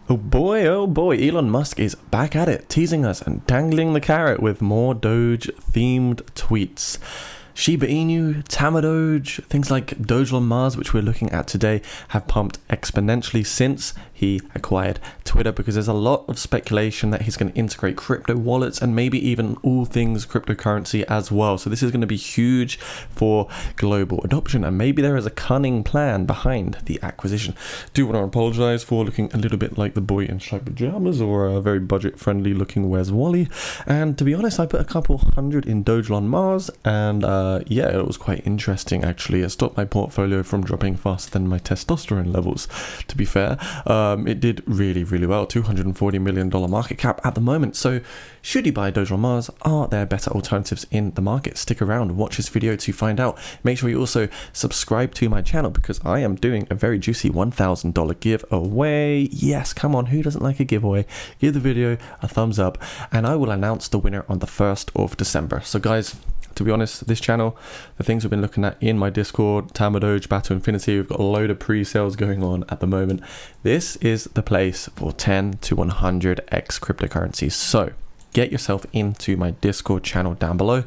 Oh boy, Elon Musk is back at it, teasing us and dangling the carrot with more Doge-themed tweets. Shiba Inu, Tamadoge, things like Dogelon Mars, which we're looking at today, have pumped exponentially since he acquired Twitter, because there's a lot of speculation that he's going to integrate crypto wallets and maybe even all things cryptocurrency as well. So this is going to be huge for global adoption, and maybe there is a cunning plan behind the acquisition. Do want to apologize for looking a little bit like the boy in striped pajamas, or a very budget-friendly looking Where's Wally. And to be honest, I put a couple hundred in Dogelon Mars, and yeah, it was quite interesting actually. It stopped my portfolio from dropping faster than my testosterone levels, to be fair. It did really well, $240 million market cap at the moment. So should you buy Dogelon Mars? Are there better alternatives in the market? Stick around, watch this video to find out. Make sure you also subscribe to my channel, because I am doing a very juicy $1,000 giveaway. Yes, come on, who doesn't like a giveaway? Give the video a thumbs up and I will announce the winner on the 1st of December. So guys, to be honest, this channel, the things we've been looking at in my Discord, Tamadoge, Battle Infinity, we've got a load of pre-sales going on at the moment. This is the place for 10 to 100x cryptocurrencies. So get yourself into my Discord channel down below.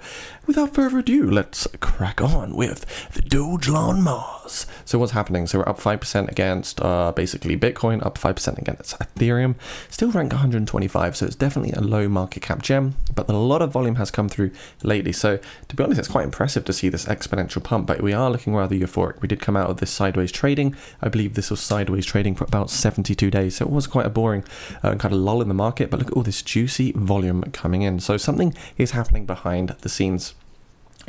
Without further ado, let's crack on with the Dogelon Mars. So what's happening? So we're up 5% against basically Bitcoin, up 5% against Ethereum, still rank 125, so it's definitely a low market cap gem, but a lot of volume has come through lately. So to be honest, it's quite impressive to see this exponential pump, but we are looking rather euphoric. We did come out of this sideways trading. I believe this was sideways trading for about 72 days, so it was quite a boring kind of lull in the market, but look at all this juicy volume coming in. So something is happening behind the scenes.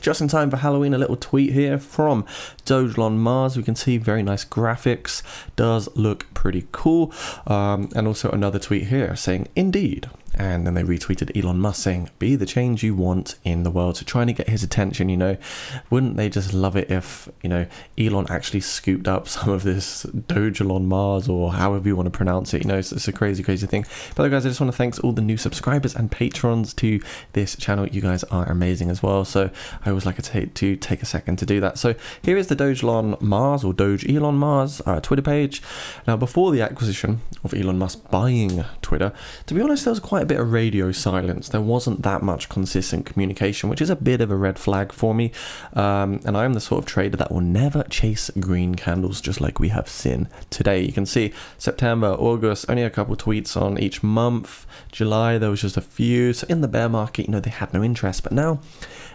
Just in time for Halloween, a little tweet here from Dogelon Mars. We can see very nice graphics, does look pretty cool. And also another tweet here saying, indeed. And then they retweeted Elon Musk saying, be the change you want in the world. So trying to get his attention, you know. Wouldn't they just love it if, you know, Elon actually scooped up some of this Dogelon Mars, or however you want to pronounce it. You know, it's a crazy thing. But guys, I just want to thank all the new subscribers and patrons to this channel. You guys are amazing as well. So I always like to take a second to do that. So here is the Dogelon Mars, or Doge Elon Mars Twitter page. Now, before the acquisition of Elon Musk buying Twitter, to be honest, there was quite a bit of radio silence. There wasn't that much consistent communication, which is a bit of a red flag for me. And I'm the sort of trader that will never chase green candles, just like we have seen today. You can see September, August, only a couple tweets on each month. July, there was just a few. So in the bear market, you know, they had no interest. But now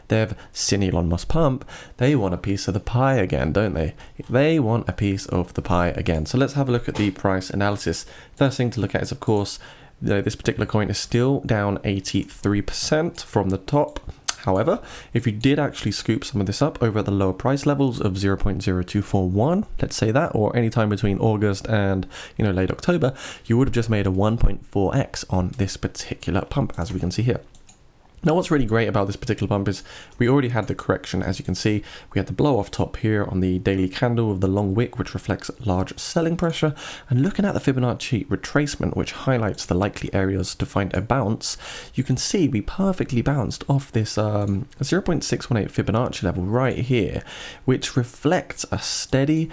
they've seen Elon Musk pump. They want a piece of the pie again, don't they? They want a piece of the pie again. So let's have a look at the price analysis. First thing to look at is, of course, this particular coin is still down 83% from the top. However, if you did actually scoop some of this up over at the lower price levels of 0.0241, let's say that, or any time between August and, you know, late October, you would have just made a 1.4x on this particular pump, as we can see here. Now, what's really great about this particular pump is we already had the correction. As you can see, we had the blow off top here on the daily candle of the long wick, which reflects large selling pressure. And looking at the Fibonacci retracement, which highlights the likely areas to find a bounce, you can see we perfectly bounced off this 0.618 Fibonacci level right here, which reflects a steady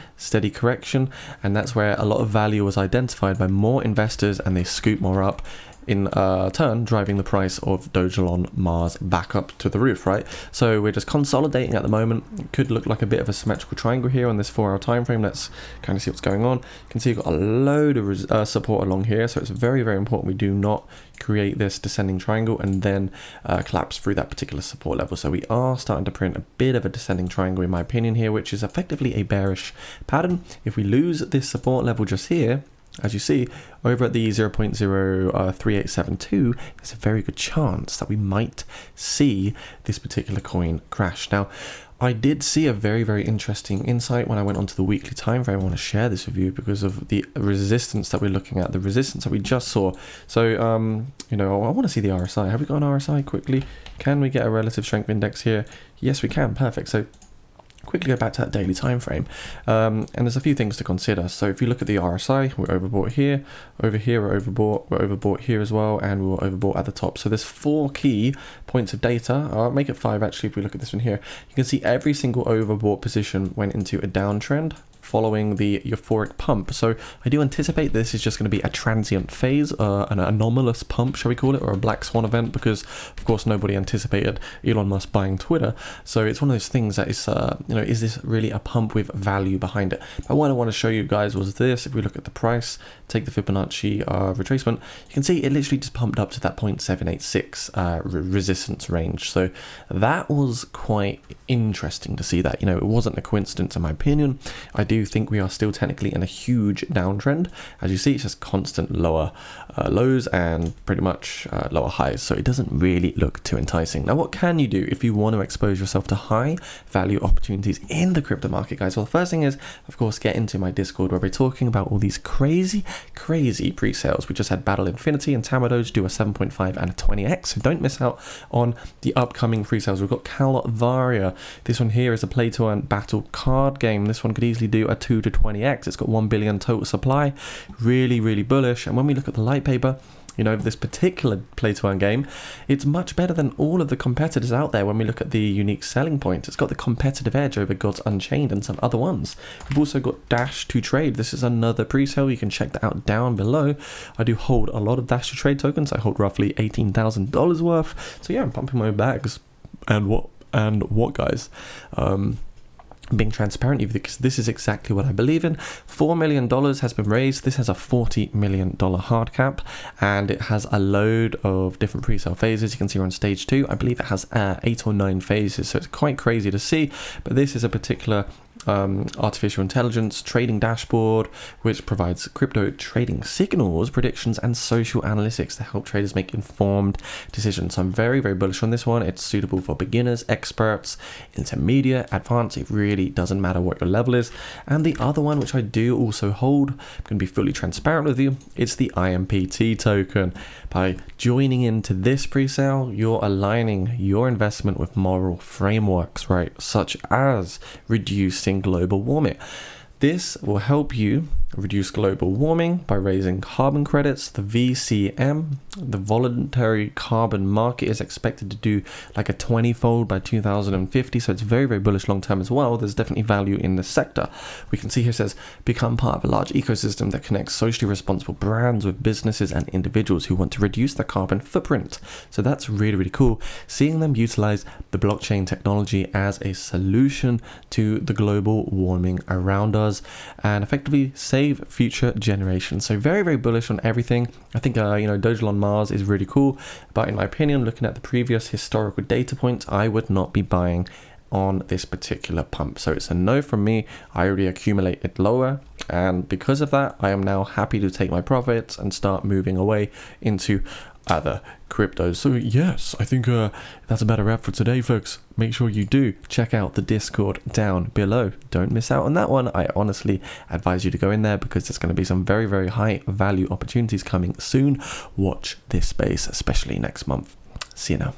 correction. And that's where a lot of value was identified by more investors, and they scoop more up, in turn driving the price of Dogelon Mars back up to the roof, right? So we're just consolidating at the moment. It could look like a bit of a symmetrical triangle here on this 4-hour time frame. Let's kind of see what's going on. You can see you've got a load of support along here, so it's very important we do not create this descending triangle and then collapse through that particular support level. So we are starting to print a bit of a descending triangle, in my opinion, here, which is effectively a bearish pattern. If we lose this support level just here, as you see, over at the 0.03872, there's a very good chance that we might see this particular coin crash. Now, I did see a very interesting insight when I went onto the weekly time frame. I want to share this with you because of the resistance that we're looking at, the resistance that we just saw. So, you know, I want to see the RSI. Have we got an RSI quickly? Can we get a relative strength index here? Yes, we can. Perfect. So quickly go back to that daily time frame, and there's a few things to consider. So if you look at the RSI, we're overbought here, over here we're overbought here as well, and we were overbought at the top. So there's 4 key points of data. I'll make it 5 actually. If we look at this one here, you can see every single overbought position went into a downtrend following the euphoric pump. So I do anticipate this is just going to be a transient phase, an anomalous pump, shall we call it, or a black swan event, because of course nobody anticipated Elon Musk buying Twitter. So it's one of those things that is, is this really a pump with value behind it? But what I want to show you guys was this. If we look at the price, take the Fibonacci retracement, you can see it literally just pumped up to that 0.786 resistance range. So that was quite interesting to see that. It wasn't a coincidence in my opinion. I do think we are still technically in a huge downtrend. As you see, it's just constant lower lows and pretty much lower highs. So it doesn't really look too enticing. Now, what can you do if you want to expose yourself to high value opportunities in the crypto market, guys? Well, the first thing is, of course, get into my Discord where we're talking about all these crazy pre-sales. We just had Battle Infinity and Tamadoge do a 7.5 and a 20x. So don't miss out on the upcoming pre-sales. We've got Calvaria. This one here is a play to earn battle card game. This one could easily do a 2 to 20x. It's got 1 billion total supply. Really, really bullish. And when we look at the light paper, this particular play to earn game, it's much better than all of the competitors out there. When we look at the unique selling point, it's got the competitive edge over Gods Unchained and some other ones. We've also got Dash to Trade. This is another pre-sale. You can check that out down below. I do hold a lot of Dash to Trade tokens. I hold roughly $18,000 worth. So yeah, I'm pumping my bags. And what guys? Being transparent with you, because this is exactly what I believe in. $4 million has been raised. This has a $40 million hard cap, and it has a load of different pre-sale phases. You can see we're on stage 2. I believe it has 8 or 9 phases, so it's quite crazy to see. But this is a particular artificial intelligence trading dashboard which provides crypto trading signals, predictions, and social analytics to help traders make informed decisions. So I'm very, very bullish on this one. It's suitable for beginners, experts, intermediate, advanced. It really doesn't matter what your level is. And the other one, which I do also hold, I'm going to be fully transparent with you, it's the IMPT token. By joining into this pre-sale, you're aligning your investment with moral frameworks, right, such as reducing global warming. This will help you reduce global warming by raising carbon credits. The VCM, the voluntary carbon market, is expected to do like a 20-fold by 2050. So it's very, very bullish long term as well. There's definitely value in the sector. We can see here it says, become part of a large ecosystem that connects socially responsible brands with businesses and individuals who want to reduce their carbon footprint. So that's really, really cool. Seeing them utilize the blockchain technology as a solution to the global warming around us and effectively save future generations. So very, very bullish on everything. I think Dogelon Mars is really cool, but in my opinion, looking at the previous historical data points, I would not be buying on this particular pump. So it's a no from me. I already accumulated lower, and because of that, I am now happy to take my profits and start moving away into other cryptos. So yes, I think that's about a wrap for today, folks. Make sure you do check out the Discord down below. Don't miss out on that one. I honestly advise you to go in there because there's going to be some very, very high value opportunities coming soon. Watch this space, especially next month. See you now.